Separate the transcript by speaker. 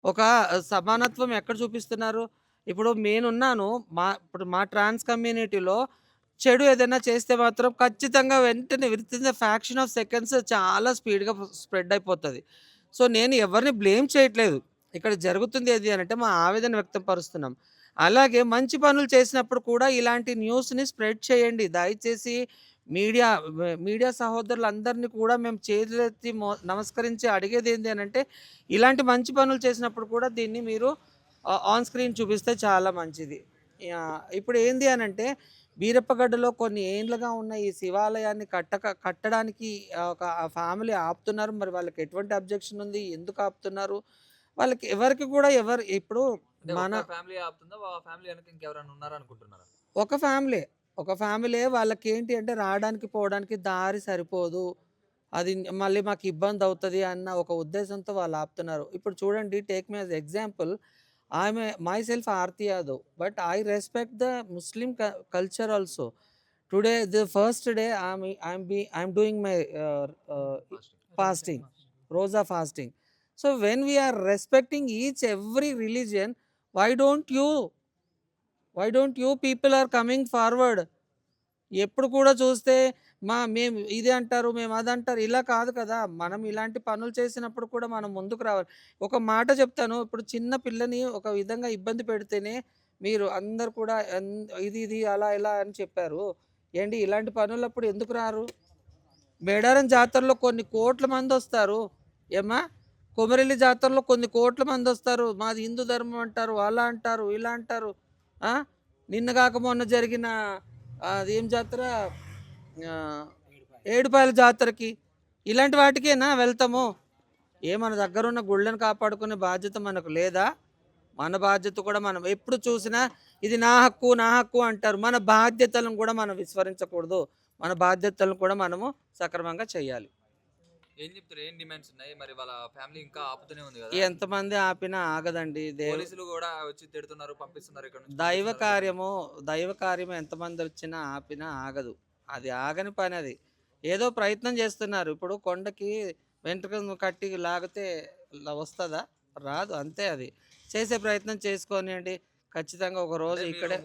Speaker 1: ఒక సమానత్వం ఎక్కడ చూపిస్తున్నారు? ఇప్పుడు నేనున్నాను. ఇప్పుడు మా ట్రాన్స్ కమ్యూనిటీలో చెడు ఏదైనా చేస్తే మాత్రం ఖచ్చితంగా వెంటనే within the fraction of seconds చాలా స్పీడ్‌గా స్ప్రెడ్ అయిపోతది. సో, నేను ఎవరిని బ్లేమ్ చేయట్లేదు. ఇక్కడ జరుగుతుంది ఏది అనంటే మా ఆవేదన వ్యక్తపరుస్తున్నాం. అలాగే మంచి పనులు చేసినప్పుడు కూడా ఇలాంటి న్యూస్‌ని స్ప్రెడ్ చేయండి. దయచేసి మీడియా మీడియా సహోదరులందరిని కూడా మేము చేతులెత్తి నమస్కరించి అడిగేదేంటి అనంటే ఇలాంటి మంచి పనులు చేసినప్పుడు కూడా దీన్ని మీరు ఆన్ స్క్రీన్ చూపిస్తే చాలా మంచిది. ఇప్పుడు ఏంది అనంటే బీరప్పగడ్డలో కొన్ని ఏండ్లుగా ఉన్న ఈ శివాలయాన్ని కట్టడానికి ఒక ఫ్యామిలీ ఆపుతున్నారు. మరి వాళ్ళకి ఎటువంటి అబ్జెక్షన్ ఉంది? ఎందుకు ఆపుతున్నారు? వాళ్ళకి ఎవరికి కూడా ఇప్పుడు
Speaker 2: అంటే
Speaker 1: మన
Speaker 2: ఒక్క ఫ్యామిలీ ఆపుతుందా? ఫ్యామిలీ వెనక ఇంకెవరైనా ఉన్నారనుకుంటున్నారా?
Speaker 1: ఒక ఫ్యామిలీయే. ఒక ఫ్యామిలీయే వాళ్ళకేంటి అంటే రావడానికి, పోవడానికి దారి సరిపోదు. అది మళ్ళీ మాకు ఇబ్బందవుతది అన్న ఒక ఉద్దేశంతో వాళ్ళు ఆపుతున్నారు. ఇప్పుడు చూడండి take me as example myself Aarti Yadav, but I respect the Muslim culture also. Today, the first day I'm doing my
Speaker 2: fasting.
Speaker 1: fasting, roza fasting. So when we are respecting each every religion, why don't you people are coming forward? ఎప్పుడు కూడా చూస్తే మేము ఇది అంటారు, మేము అదంటారు. ఇలా కాదు కదా! మనం ఇలాంటి పనులు చేసినప్పుడు కూడా మనం ముందుకు రావాలి. ఒక మాట చెప్తాను. ఇప్పుడు చిన్న పిల్లని ఒక విధంగా ఇబ్బంది పెడితేనే మీరు అందరూ కూడా ఇది అలా ఇలా అని చెప్పారు. ఏండి ఇలాంటి పనులప్పుడు ఎందుకు రారు? మేడారం జాతరలో కొన్ని కోట్ల మందొస్తారు. ఏమ్మా? కొమరెల్లి జాతరలో కొన్ని కోట్ల మందొస్తారు. మాది హిందూ ధర్మం అంటారు. అలా అంటారు, ఇలా అంటారు. ఆ! నిన్న గాక మొన్న జరిగిన అదేం జాతర? ఆహ్, ఏడుపాయల జాతరకి. ఇలాంటి వాటికేనా వెళ్తాము? మన దగ్గరున్న గుళ్ళను కాపాడుకునే బాధ్యత మనకు లేదా? మన బాధ్యత కూడా మనం ఎప్పుడు చూసినా ఇది నా హక్కు, నా హక్కు అంటారు. మన బాధ్యతలను కూడా మనం విస్మరించకూడదు. మన బాధ్యతలను కూడా మనము సక్రమంగా చేయాలి.
Speaker 2: ఏం చెప్తారు? ఏం డిమాండ్స్ ఉన్నాయి? మరి వాళ్ళ ఫ్యామిలీ ఇంకా ఆపుతూనే ఉంది గదా!
Speaker 1: ఎంతమంది ఆపినా ఆగదండి.
Speaker 2: పోలీసులు గూడా వచ్చి తిడుతున్నారు, పంపిస్తున్నారు ఇక్కడి నుంచి
Speaker 1: దైవ
Speaker 2: పంపిస్తున్నారని జెప్పేసి.
Speaker 1: కార్యము, దైవ కార్యం ఎంతమందొచ్చినా ఆపినా ఆగదు. అది ఆగని పనది. ఏదో ప్రయత్నం చేస్తున్నారు. ఇప్పుడు కొండకి వెంట్రుకను కట్టి లాగితే వస్తదా? రాదు. అంతే అది. చేసే ప్రయత్నం చేసుకోనియండి. ఖచ్చితంగా ఒక
Speaker 2: అంటే
Speaker 1: రోజు
Speaker 2: మీరు
Speaker 1: ఇక్కడే